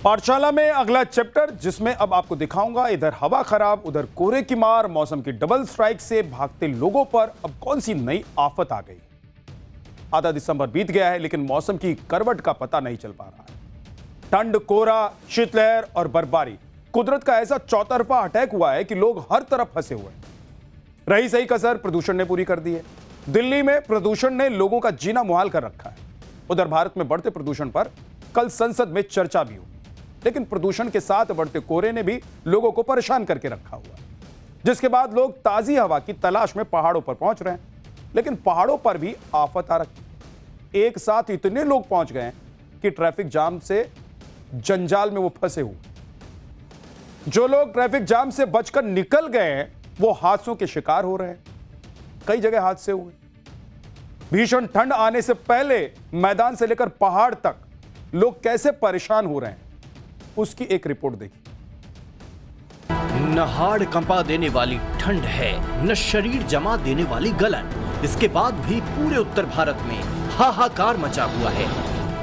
पाठशाला में अगला चैप्टर, जिसमें अब आपको दिखाऊंगा इधर हवा खराब उधर कोहरे की मार, मौसम की डबल स्ट्राइक से भागते लोगों पर अब कौन सी नई आफत आ गई। आधा दिसंबर बीत गया है लेकिन मौसम की करवट का पता नहीं चल पा रहा है। ठंड, कोहरा, शीतलहर और बर्फबारी, कुदरत का ऐसा चौतरफा अटैक हुआ है कि लोग हर तरफ फंसे हुए हैं। रही सही कसर प्रदूषण ने पूरी कर दी है। दिल्ली में प्रदूषण ने लोगों का जीना मुहाल कर रखा है। उधर भारत में बढ़ते प्रदूषण पर कल संसद में चर्चा भी हुई, लेकिन प्रदूषण के साथ बढ़ते कोहरे ने भी लोगों को परेशान करके रखा हुआ है, जिसके बाद लोग ताजी हवा की तलाश में पहाड़ों पर पहुंच रहे हैं। लेकिन पहाड़ों पर भी आफत आ रखी। एक साथ इतने लोग पहुंच गए कि ट्रैफिक जाम से जंजाल में वो फंसे हुए। जो लोग ट्रैफिक जाम से बचकर निकल गए हैं वो हादसों के शिकार हो रहे हैं। कई जगह हादसे हुए। भीषण ठंड आने से पहले मैदान से लेकर पहाड़ तक लोग कैसे परेशान हो रहे हैं, उसकी एक रिपोर्ट देखिए। न हाड़ कंपा देने वाली ठंड है, न शरीर जमा देने वाली गलन। इसके बाद भी पूरे उत्तर भारत में हाहाकार मचा हुआ है।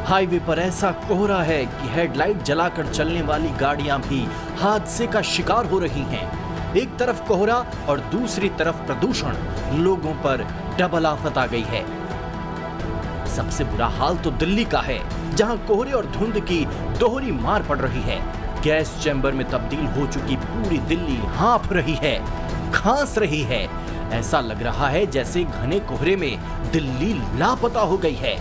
हाईवे पर ऐसा कोहरा है कि हेडलाइट जलाकर चलने वाली गाड़ियां भी हादसे का शिकार हो रही हैं। एक तरफ कोहरा और दूसरी तरफ प्रदूषण, लोगों पर डबल आफत आ गई है। सबसे बुरा हाल तो दिल्ली का है, जहां कोहरे और धुंध की दोहरी मार पड़ रही है। गैस चैम्बर में तब्दील हो चुकी पूरी दिल्ली हांफ रही है, खांस रही है। ऐसा लग रहा है जैसे घने कोहरे में दिल्ली लापता हो गई है।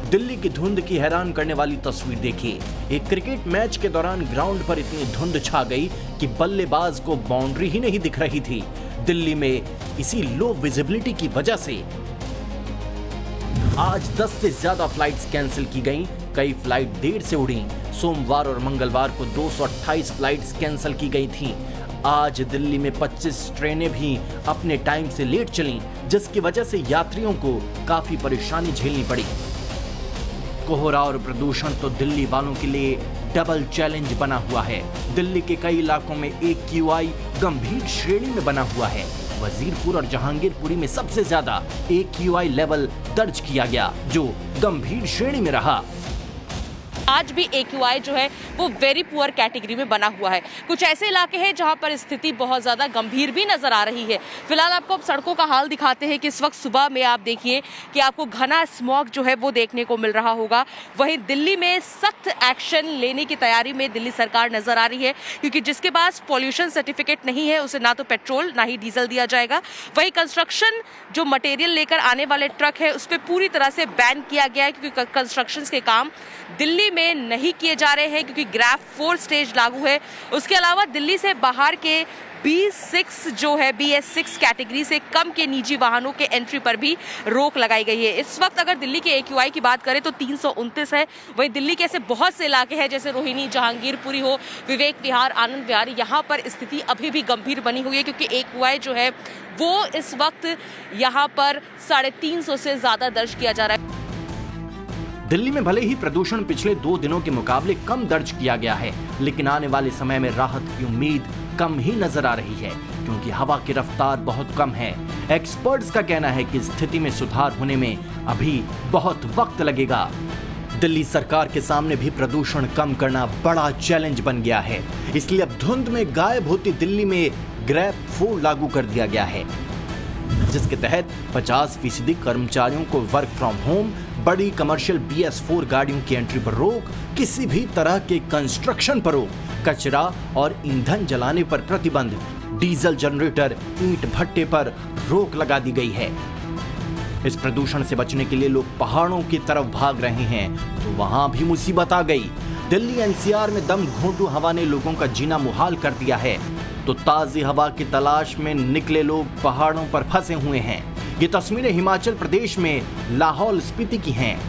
दिल्ली की धुंध की हैरान करने वाली तस्वीर देखिए। एक क्रिकेट मैच के दौरान ग्राउंड पर इतनी धुंध छा गई कि बल्लेबाज को बाउंड्री ही नहीं दिख रही थी। दिल्ली में इसी लो विजिबिलिटी की वजह से आज 10 से ज्यादा फ्लाइट्स कैंसिल की गईं। कई फ्लाइट देर से उड़ी। सोमवार और मंगलवार को 228 फ्लाइट्स कैंसिल की गई थीं। आज दिल्ली में 25 ट्रेनें भी अपने टाइम से लेट चलीं, जिसकी वजह से यात्रियों को काफी परेशानी झेलनी पड़ी। कोहरा और प्रदूषण तो दिल्ली वालों के लिए डबल चैलेंज बना हुआ है। दिल्ली के कई इलाकों में AQI गंभीर श्रेणी में बना हुआ है। वजीरपुर और जहांगीरपुरी में सबसे ज्यादा AQI लेवल दर्ज किया गया, जो गंभीर श्रेणी में रहा। आज भी AQI जो है वो वेरी पुअर कैटेगरी में बना हुआ है। कुछ ऐसे इलाके हैं जहां पर स्थिति बहुत ज्यादा गंभीर भी नजर आ रही है। फिलहाल आपको अब सड़कों का हाल दिखाते हैं कि इस वक्त सुबह में आप देखिए कि आपको घना स्मॉग जो है वो देखने को मिल रहा होगा। वहीं दिल्ली में सख्त एक्शन लेने की तैयारी में दिल्ली सरकार नजर आ रही है, क्योंकि जिसके पास पॉल्यूशन सर्टिफिकेट नहीं है उसे ना तो पेट्रोल ना ही डीजल दिया जाएगा। वहीं कंस्ट्रक्शन जो मटेरियल लेकर आने वाले ट्रक है उस पर पूरी तरह से बैन किया गया है, क्योंकि कंस्ट्रक्शन के काम दिल्ली में नहीं किए जा रहे हैं, क्योंकि ग्रैफ 4 स्टेज लागू है। उसके अलावा दिल्ली से बाहर के BS6 जो है BS6 कैटेगरी से कम के निजी वाहनों के एंट्री पर भी रोक लगाई गई है। इस वक्त अगर दिल्ली के AQI की बात करें तो 329 है। वहीं दिल्ली के ऐसे बहुत से इलाके हैं जैसे रोहिणी, जहांगीरपुरी हो, विवेक विहार, आनंद विहार, यहाँ पर स्थिति अभी भी गंभीर बनी हुई है, क्योंकि AQI जो है वो इस वक्त यहाँ पर 350 से ज्यादा दर्ज किया जा रहा है। दिल्ली में भले ही प्रदूषण पिछले 2 दिनों के मुकाबले कम दर्ज किया गया है, लेकिन आने वाले समय में राहत की उम्मीद कम ही नजर आ रही है, क्योंकि हवा की रफ्तार बहुत कम है। एक्सपर्ट्स का कहना है कि स्थिति में सुधार होने में अभी बहुत वक्त लगेगा। दिल्ली सरकार के सामने भी प्रदूषण कम करना बड़ा चैलेंज बन गया है। इसलिए अब धुंध में गायब होती दिल्ली में ग्रैफ 4 लागू कर दिया गया है, जिसके तहत 50% कर्मचारियों को वर्क फ्रॉम होम, बड़ी कमर्शियल BS4 गाड़ियों की एंट्री पर रोक, किसी भी तरह के कंस्ट्रक्शन पर रोक, कचरा और ईंधन जलाने पर प्रतिबंध, डीजल जनरेटर, ईंट भट्टे पर रोक लगा दी गई है। इस प्रदूषण से बचने के लिए लोग पहाड़ों की तरफ भाग रहे हैं, तो वहां भी मुसीबत आ गई। दिल्ली NCR में दम घोंटू हवा ने लोगों का जीना मुहाल कर दिया है, तो ताजी हवा की तलाश में निकले लोग पहाड़ों पर फंसे हुए हैं। ये तस्वीरें हिमाचल प्रदेश में लाहौल स्पीति की हैं।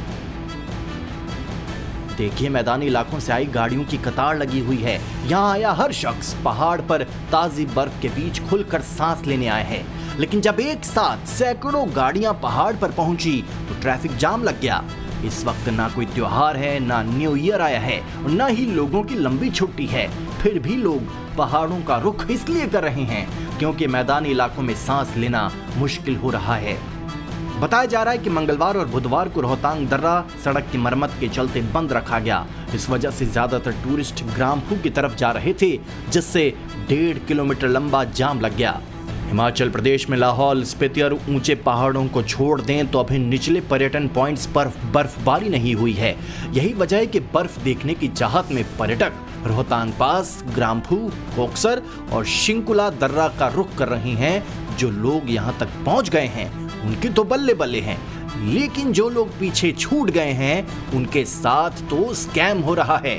देखिए, मैदानी इलाकों से आई गाड़ियों की कतार लगी हुई है। यहाँ आया हर शख्स पहाड़ पर ताजी बर्फ के बीच खुलकर सांस लेने आया है, लेकिन जब एक साथ सैकड़ों गाड़ियां पहाड़ पर पहुंची तो ट्रैफिक जाम लग गया। इस वक्त ना कोई त्योहार है, ना न्यू ईयर आया है, और ना ही लोगों की लंबी छुट्टी है। फिर भी लोग पहाड़ों का रुख इसलिए कर रहे हैं क्योंकि मैदानी इलाकों में सांस लेना मुश्किल हो रहा है। बताया जा रहा है कि मंगलवार और बुधवार को रोहतांग दर्रा सड़क की मरम्मत के चलते बंद रखा गया। इस वजह से ज्यादातर टूरिस्ट ग्राम्फू की तरफ जा रहे थे, जिससे 1.5 किलोमीटर लंबा जाम लग गया। हिमाचल प्रदेश में लाहौल स्पीति और ऊंचे पहाड़ों को छोड़ दें तो अभी निचले पर्यटन पॉइंट्स पर बर्फबारी नहीं हुई है। यही वजह है कि बर्फ देखने की चाहत में पर्यटक रोहतांग पास, ग्राम्फू, कोकसर और शिंकुला दर्रा का रुख कर रहे हैं। जो लोग यहां तक पहुंच गए हैं उनकी तो बल्ले बल्ले हैं, लेकिन जो लोग पीछे छूट गए हैं उनके साथ तो स्कैम हो रहा है,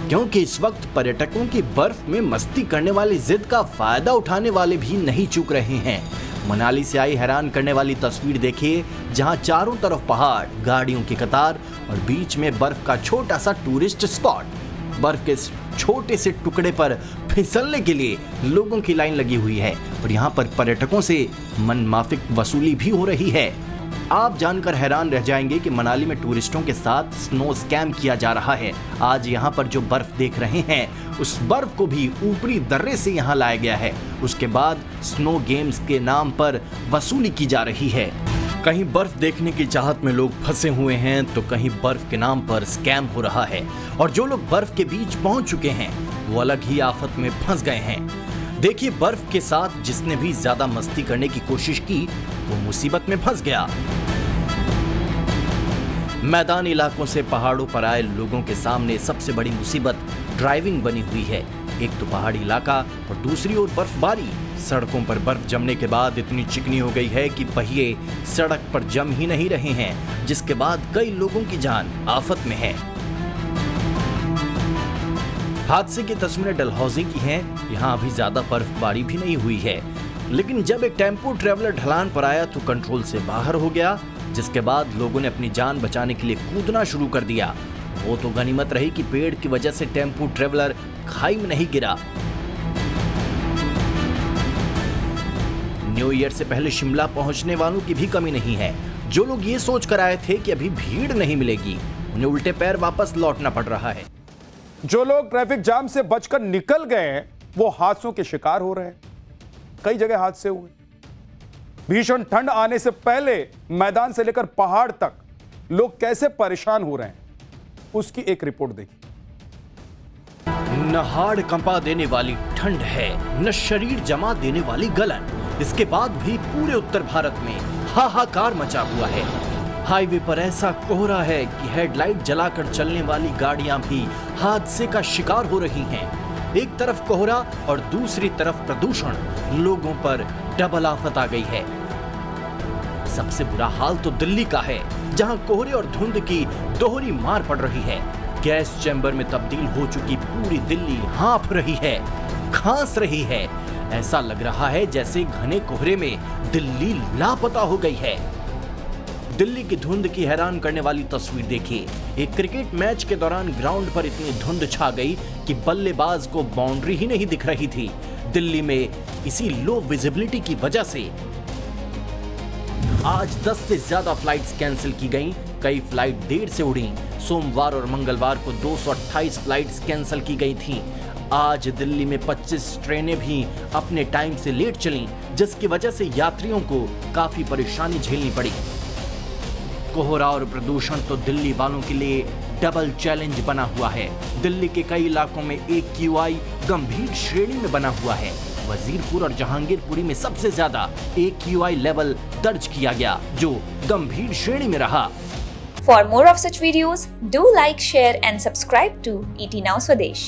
क्योंकि इस वक्त पर्यटकों की बर्फ में मस्ती करने वाली जिद का फायदा उठाने वाले भी नहीं चूक रहे हैं। मनाली से आई हैरान करने वाली तस्वीर देखिए, जहां चारों तरफ पहाड़, गाड़ियों की कतार और बीच में बर्फ का छोटा सा टूरिस्ट स्पॉट। बर्फ के छोटे से टुकड़े पर फिसलने के लिए लोगों की लाइन लगी हुई है और यहाँ पर पर्यटकों से मनमाफिक वसूली भी हो रही है। आप जानकर हैरान रह जाएंगे कि मनाली में टूरिस्टों के साथ स्नो स्कैम किया जा रहा है। आज यहाँ पर जो बर्फ देख रहे हैं, उस बर्फ को भी ऊपरी दर्रे से यहाँ लाया गया है। उसके बाद स्नो गेम्स के नाम पर वसूली की जा रही है। कहीं बर्फ देखने की चाहत में लोग फंसे हुए हैं तो कहीं बर्फ के नाम पर स्कैम हो रहा है, और जो लोग बर्फ के बीच पहुंच चुके हैं वो अलग ही आफत में फंस गए हैं। देखिए, बर्फ के साथ जिसने भी ज्यादा मस्ती करने की कोशिश की वो मुसीबत में फंस गया। मैदानी इलाकों से पहाड़ों पर आए लोगों के सामने सबसे बड़ी मुसीबत ड्राइविंग बनी हुई है। एक तो पहाड़ी इलाका और दूसरी ओर बर्फबारी। सड़कों पर बर्फ जमने के बाद इतनी चिकनी हो गई है कि पहिए सड़क पर जम ही नहीं रहे हैं, जिसके बाद कई लोगों की जान आफत में है। हादसे की तस्वीरें डलहौजी की हैं। यहाँ अभी ज्यादा बर्फबारी भी नहीं हुई है, लेकिन जब एक टेम्पो ट्रेवलर ढलान पर आया तो कंट्रोल से बाहर हो गया, जिसके बाद लोगों ने अपनी जान बचाने के लिए कूदना शुरू कर दिया। वो तो गनीमत रही कि पेड़ की वजह से टेम्पो ट्रेवलर खाई में नहीं गिरा। न्यू ईयर से पहले शिमला पहुंचने वालों की भी कमी नहीं है। जो लोग ये सोच कर आए थे कि अभी भीड़ नहीं मिलेगी, उन्हें उल्टे पैर वापस लौटना पड़ रहा है। जो लोग ट्रैफिक जाम से बचकर निकल गए हैं वो हादसों के शिकार हो रहे हैं। कई जगह हादसे हुए। भीषण ठंड आने से पहले मैदान से लेकर पहाड़ तक लोग कैसे परेशान हो रहे हैं, उसकी एक रिपोर्ट देखिए। न हाड़ कंपा देने वाली ठंड है, न शरीर जमा देने वाली गलन। इसके बाद भी पूरे उत्तर भारत में हाहाकार मचा हुआ है। हाईवे पर ऐसा कोहरा है कि हेडलाइट जलाकर चलने वाली गाड़ियां भी हादसे का शिकार हो रही हैं। एक तरफ कोहरा और दूसरी तरफ प्रदूषण, लोगों पर डबल आफत आ गई है। सबसे बुरा हाल तो दिल्ली का है, जहां कोहरे और धुंध की दोहरी मार पड़ रही है। गैस चैम्बर में तब्दील हो चुकी पूरी दिल्ली हांफ रही है, खांस रही है। ऐसा लग रहा है जैसे घने कोहरे में दिल्ली लापता हो गई है। दिल्ली की धुंध की हैरान करने वाली तस्वीर देखिए। एक क्रिकेट मैच के दौरान ग्राउंड पर इतनी धुंध छा गई कि बल्लेबाज को बाउंड्री ही नहीं दिख रही थी। दिल्ली में इसी लो विजिबिलिटी की वजह से आज 10 से ज्यादा फ्लाइट्स कैंसिल की गईं। कई फ्लाइट देर से उड़ी। सोमवार और मंगलवार को 228 फ्लाइट्स कैंसिल की गई थीं। आज दिल्ली में 25 ट्रेनें भी अपने टाइम से लेट चलीं, जिसकी वजह से यात्रियों को काफी परेशानी झेलनी पड़ी। कोहरा और प्रदूषण तो दिल्ली वालों के लिए डबल चैलेंज बना हुआ है। दिल्ली के कई इलाकों में AQI गंभीर श्रेणी में बना हुआ है। वजीरपुर और जहांगीरपुरी में सबसे ज्यादा AQI लेवल दर्ज किया गया, जो गंभीर श्रेणी में रहा। For more of such videos, do like, share and subscribe to ET Now Swadesh.